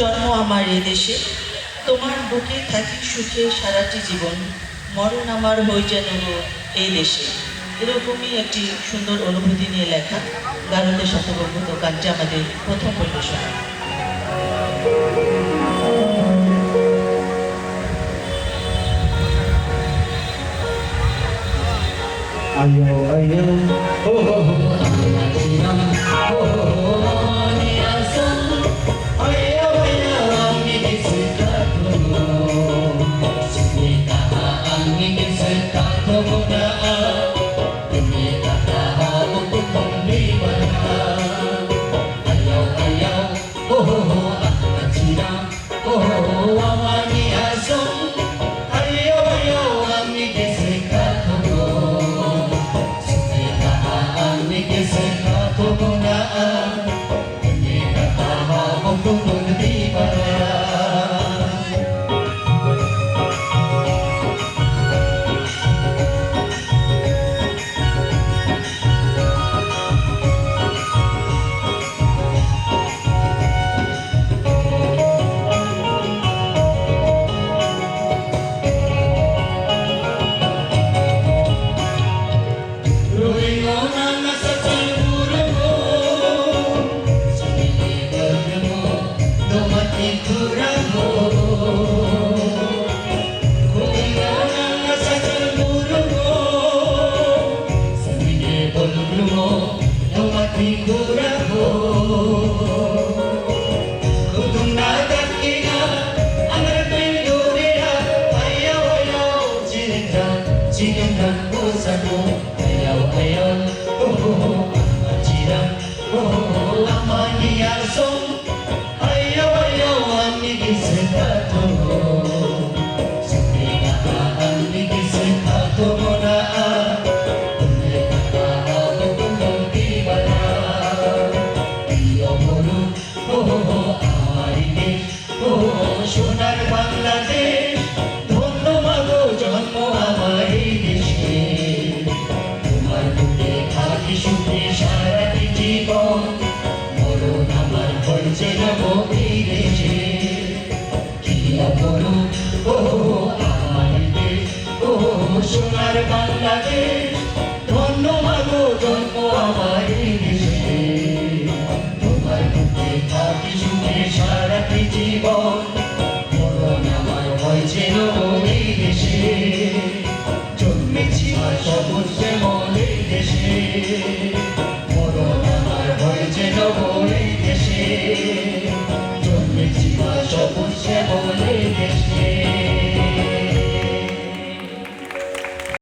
জন্ম আমার এ দেশে, তোমার বুকে থাকি সুখে সারাটি জীবন, মরণ আমার হই যেন গো এই দেশে। এরকমই একটি সুন্দর অনুভূতি নিয়ে লেখা গারদের শতবর্গত গানটি আমাদের প্রথম পরিবেশনা। Ayo ayo ho ho ho ho ho সোনার বাংলাদেশ।